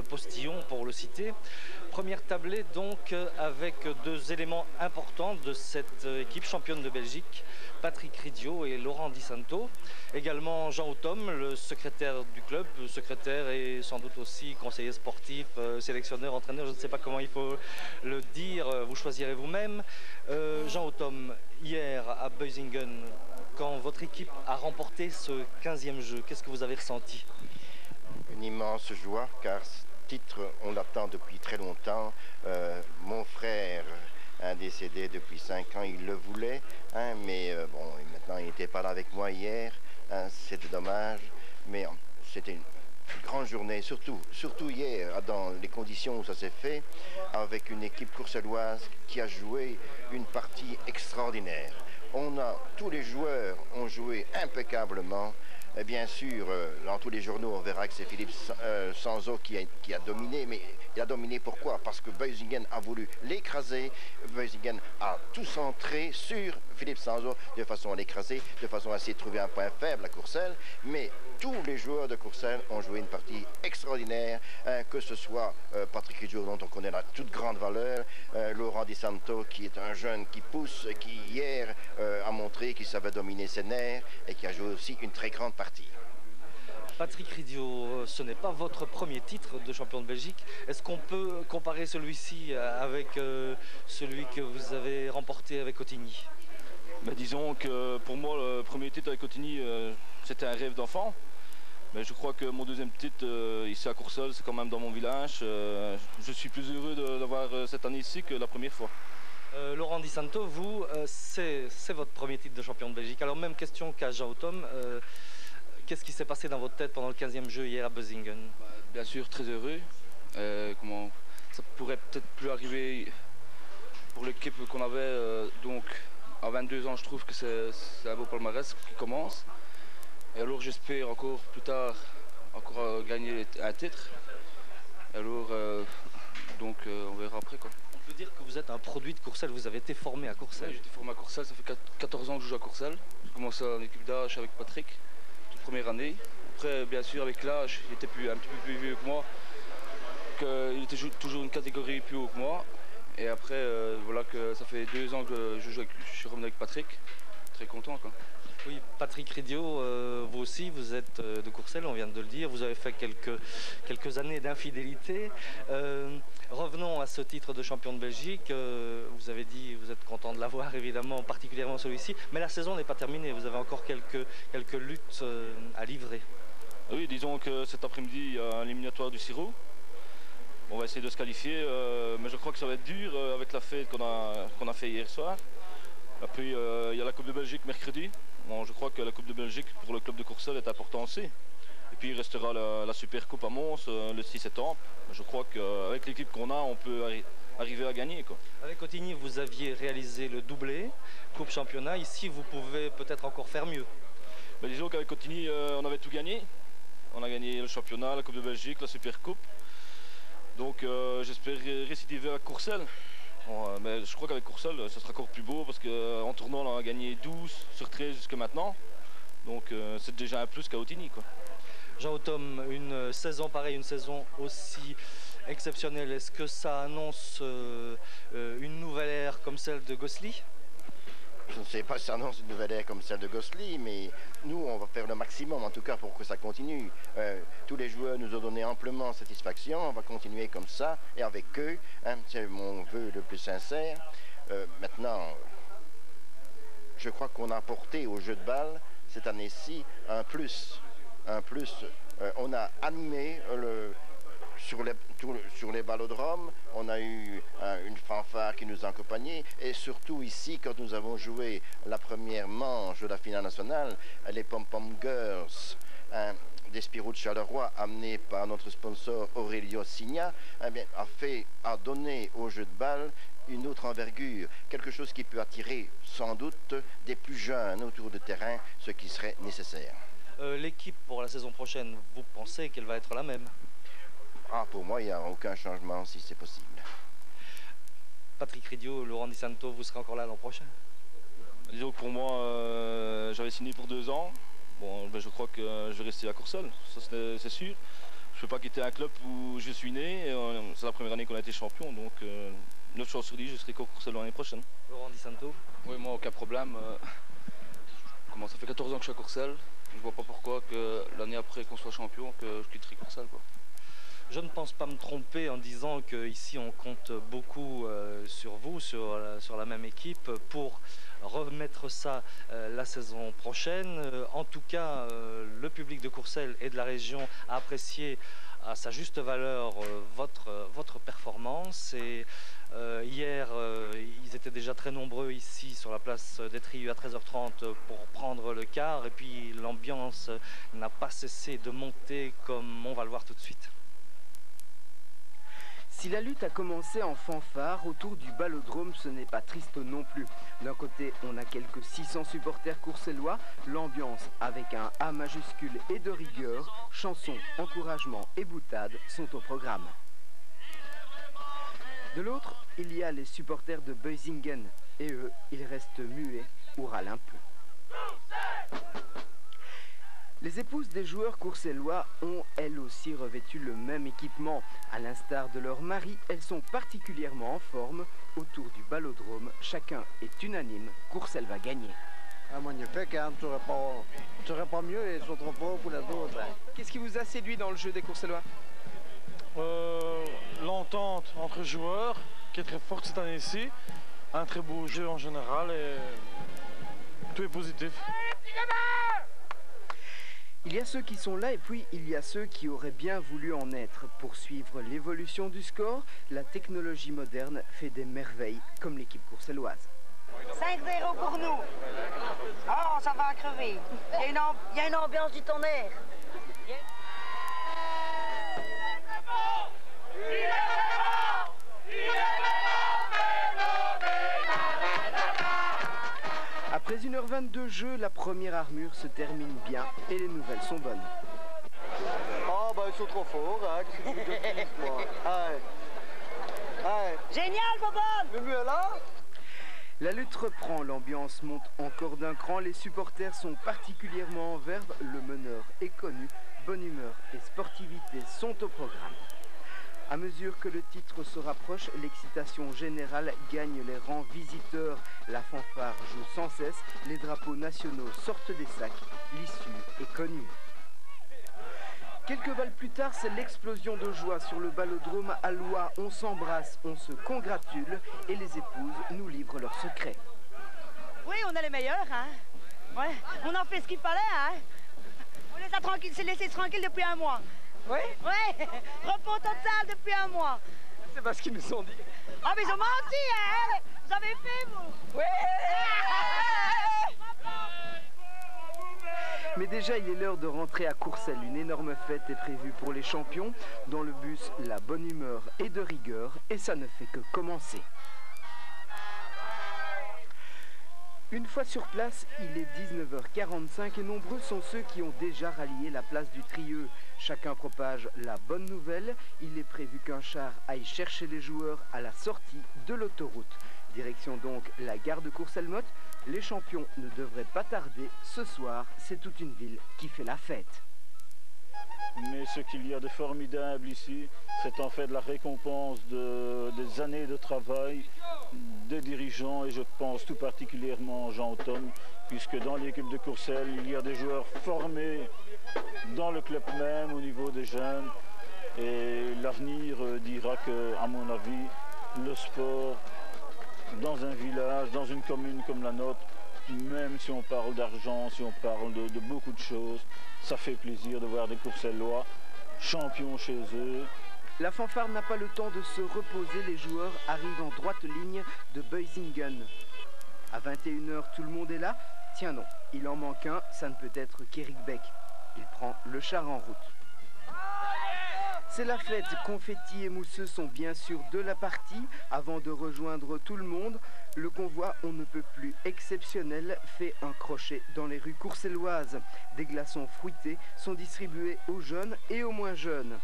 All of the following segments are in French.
postillon pour le citer. Première tablée donc avec deux éléments importants de cette équipe championne de Belgique, Patrick Ridio et Laurent Di Santo. Également Jean Outom, le secrétaire du club, secrétaire et sans doute aussi conseiller sportif, sélectionneur, entraîneur, je ne sais pas comment il faut le dire, vous choisirez vous-même. Jean Outom, hier à Beusingen, quand votre équipe a remporté ce 15e jeu, qu'est-ce que vous avez ressenti? Une immense joie, car ce titre, on l'attend depuis très longtemps. Mon frère, décédé depuis 5 ans, il le voulait, mais bon, maintenant il n'était pas là avec moi hier, c'était dommage, mais c'était une grande journée, surtout hier, dans les conditions où ça s'est fait, avec une équipe courcelloise qui a joué une partie extraordinaire. Tous les joueurs ont joué impeccablement. Et bien sûr, dans tous les journaux, on verra que c'est Philippe Sanzo qui a dominé, mais il a dominé pourquoi? Parce que Beusingen a voulu l'écraser, Beusingen a tout centré sur Philippe Sanzo de façon à l'écraser, de façon à essayer de trouver un point faible à Courcelles, mais tous les joueurs de Courcelles ont joué une partie extraordinaire, que ce soit Patrick Ridio, dont on connaît la toute grande valeur, Laurent Di Santo, qui est un jeune qui pousse, qui hier a montré qu'il savait dominer ses nerfs et qui a joué aussi une très grande partie. Patrick Ridio, ce n'est pas votre premier titre de champion de Belgique. Est-ce qu'on peut comparer celui-ci avec celui que vous avez remporté avec Cotigny? Disons que pour moi, le premier titre avec Cotigny, c'était un rêve d'enfant. Mais je crois que mon deuxième titre, ici à Courcelles, c'est quand même dans mon village. Je suis plus heureux d'avoir cette année ici que la première fois. Laurent Di Santo, vous, c'est votre premier titre de champion de Belgique. Alors même question qu'à Jean Outom, qu'est-ce qui s'est passé dans votre tête pendant le 15e jeu hier à Beusingen? Bien sûr, très heureux. Ça pourrait peut-être plus arriver pour l'équipe qu'on avait. Donc à 22 ans, je trouve que c'est un beau palmarès qui commence. Et alors j'espère encore plus tard gagner un titre. Et alors on verra après quoi. On peut dire que vous êtes un produit de Courcelles, vous avez été formé à Courcelles. Oui, j'ai été formé à Courcelles, ça fait 14 ans que je joue à Courcelles. J'ai commencé en équipe d'âge avec Patrick, toute première année. Après, bien sûr, avec l'âge, il était un petit peu plus vieux que moi. Il était toujours une catégorie plus haut que moi. Et après, voilà que ça fait 2 ans que je suis revenu avec Patrick. Très content quoi. Oui, Patrick Ridio, vous aussi, vous êtes de Courcelles, on vient de le dire, vous avez fait quelques années d'infidélité. Revenons à ce titre de champion de Belgique. Vous avez dit, vous êtes content de l'avoir évidemment, particulièrement celui-ci, mais la saison n'est pas terminée, vous avez encore quelques luttes à livrer. Oui, disons que cet après-midi, il y a un éliminatoire du Siro. On va essayer de se qualifier, mais je crois que ça va être dur avec la fête qu'on a fait hier soir. Puis il y a la Coupe de Belgique mercredi. Bon, je crois que la Coupe de Belgique pour le club de Courcelles est importante aussi. Et puis il restera la Super Coupe à Mons le 6 septembre. Je crois qu'avec l'équipe qu'on a, on peut arriver à gagner, quoi. Avec Cotigny, vous aviez réalisé le doublé, Coupe Championnat. Ici, vous pouvez peut-être encore faire mieux. Disons qu'avec Cotigny, on avait tout gagné. On a gagné le championnat, la Coupe de Belgique, la Super Coupe. Donc j'espère récidiver à Courcelles. Bon, mais je crois qu'avec Courcelles, ça sera encore plus beau parce qu'en tournoi, on a gagné 12 sur 13 jusqu'à maintenant. Donc c'est déjà un plus qu'à Cotigny, quoi. Jean Outom, une saison pareille, une saison aussi exceptionnelle, est-ce que ça annonce une nouvelle ère comme celle de Gossely? Je ne sais pas si ça annonce une nouvelle ère comme celle de Gossely, mais nous, on va faire le maximum, en tout cas, pour que ça continue. Tous les joueurs nous ont donné amplement satisfaction, on va continuer comme ça, et avec eux, c'est mon vœu le plus sincère. Maintenant, je crois qu'on a apporté au jeu de balle, cette année-ci, un plus. On a animé sur les ballodromes, on a eu une fanfare qui nous a accompagnés et surtout ici, quand nous avons joué la première manche de la finale nationale, les Pom Pom Girls d'Espirou de Charleroi, amenés par notre sponsor Aurelio Signa, a donné au jeu de balle une autre envergure, quelque chose qui peut attirer sans doute des plus jeunes autour du terrain, ce qui serait nécessaire. L'équipe pour la saison prochaine, vous pensez qu'elle va être la même? Pour moi, il n'y a aucun changement si c'est possible. Patrick Ridio, Laurent Di Santo, vous serez encore là l'an prochain? Disons que pour moi, j'avais signé pour 2 ans. Bon, je crois que je vais rester à Courcelles, ça c'est sûr. Je ne peux pas quitter un club où je suis né. C'est la première année qu'on a été champion, donc 9 chances sur 10, je serai qu'au Courcelles l'année prochaine. Laurent Di Santo? Oui, moi, aucun problème. Ça fait 14 ans que je suis à Courcelles. Je ne vois pas pourquoi que l'année après qu'on soit champion, que je quitterai Courcelles, quoi. Je ne pense pas me tromper en disant qu'ici on compte beaucoup sur vous, sur la même équipe, pour remettre ça la saison prochaine. En tout cas, le public de Courcelles et de la région a apprécié à sa juste valeur votre performance. Et hier, ils étaient déjà très nombreux ici sur la place des Trieux à 13h30 pour prendre le quart. Et puis l'ambiance n'a pas cessé de monter, comme on va le voir tout de suite. Si la lutte a commencé en fanfare autour du Ballodrome, ce n'est pas triste non plus. D'un côté, on a quelques 600 supporters courcellois, l'ambiance avec un A majuscule et de rigueur, chansons, encouragements et boutades sont au programme. De l'autre, il y a les supporters de Beusingen, et eux, ils restent muets ou râlent un peu. Les épouses des joueurs courcellois ont elles aussi revêtu le même équipement. À l'instar de leur mari, elles sont particulièrement en forme. Autour du Ballodrome, chacun est unanime, Courcelles va gagner. Ah, magnifique, hein, tu n'aurais pas mieux, ils sont trop forts pour les autres. Hein. Qu'est-ce qui vous a séduit dans le jeu des courcellois? L'entente entre joueurs, qui est très forte cette année-ci. Un très beau jeu en général et tout est positif. Il y a ceux qui sont là et puis il y a ceux qui auraient bien voulu en être. Pour suivre l'évolution du score, la technologie moderne fait des merveilles, comme l'équipe courcelloise. 5-0 pour nous. Oh, ça va crever. Il y a une ambiance du tonnerre. Après 1h22 de jeu, la première armure se termine bien et les nouvelles sont bonnes. Ah, bah ils sont trop forts, hein, qu'est-ce que tu veux que je dise, moi? Ouais. Génial, Bobonne! Le mieux est là? La lutte reprend, l'ambiance monte encore d'un cran, les supporters sont particulièrement en verve, le meneur est connu, bonne humeur et sportivité sont au programme. À mesure que le titre se rapproche, l'excitation générale gagne les rangs visiteurs. La fanfare joue sans cesse, les drapeaux nationaux sortent des sacs, l'issue est connue. Quelques balles plus tard, c'est l'explosion de joie sur le Ballodrome à Loie. On s'embrasse, on se congratule et les épouses nous livrent leurs secrets. Oui, on est les meilleurs, hein. Ouais, on en fait ce qu'il fallait, hein. On les a laissés tranquilles depuis un mois. Oui? Ouais, repos total depuis un mois. C'est pas ce qu'ils nous ont dit. Ah, mais ils ont menti, hein. Vous avez fait, vous? Oui! Mais déjà, il est l'heure de rentrer à Courcelles. Une énorme fête est prévue pour les champions. Dans le bus, la bonne humeur est de rigueur et ça ne fait que commencer. Une fois sur place, il est 19h45 et nombreux sont ceux qui ont déjà rallié la place du Trieux. Chacun propage la bonne nouvelle. Il est prévu qu'un char aille chercher les joueurs à la sortie de l'autoroute. Direction donc la gare de Courcelles-Motte. Les champions ne devraient pas tarder. Ce soir, c'est toute une ville qui fait la fête. Mais ce qu'il y a de formidable ici, c'est en fait la récompense des années de travail des dirigeants et je pense tout particulièrement Jean Automne, puisque dans l'équipe de Courcelles, il y a des joueurs formés dans le club même au niveau des jeunes et l'avenir dira que, à mon avis, le sport dans un village, dans une commune comme la nôtre, même si on parle d'argent, si on parle de beaucoup de choses, ça fait plaisir de voir des Courcellois champions chez eux. La fanfare n'a pas le temps de se reposer, les joueurs arrivent en droite ligne de Beusingen. À 21h, tout le monde est là. Tiens non, il en manque un, ça ne peut être qu'Eric Beck. Il prend le char en route. C'est la fête, confettis et mousseux sont bien sûr de la partie. Avant de rejoindre tout le monde, le convoi on ne peut plus exceptionnel fait un crochet dans les rues courcelloises. Des glaçons fruités sont distribués aux jeunes et aux moins jeunes.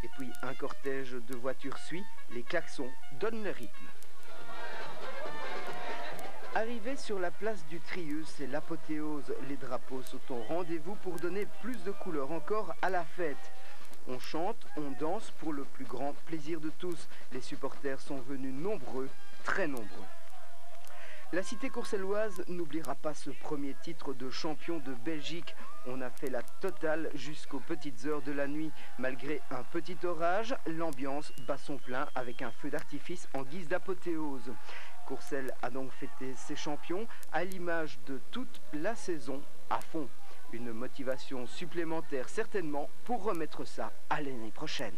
Et puis un cortège de voitures suit, les klaxons donnent le rythme. Arrivé sur la place du Trieux, c'est l'apothéose. Les drapeaux sont au rendez-vous pour donner plus de couleur encore à la fête. On chante, on danse pour le plus grand plaisir de tous. Les supporters sont venus nombreux, très nombreux. La cité courcelloise n'oubliera pas ce premier titre de champion de Belgique. On a fait la totale jusqu'aux petites heures de la nuit. Malgré un petit orage, l'ambiance bat son plein avec un feu d'artifice en guise d'apothéose. Courcelles a donc fêté ses champions à l'image de toute la saison à fond. Une motivation supplémentaire certainement pour remettre ça à l'année prochaine.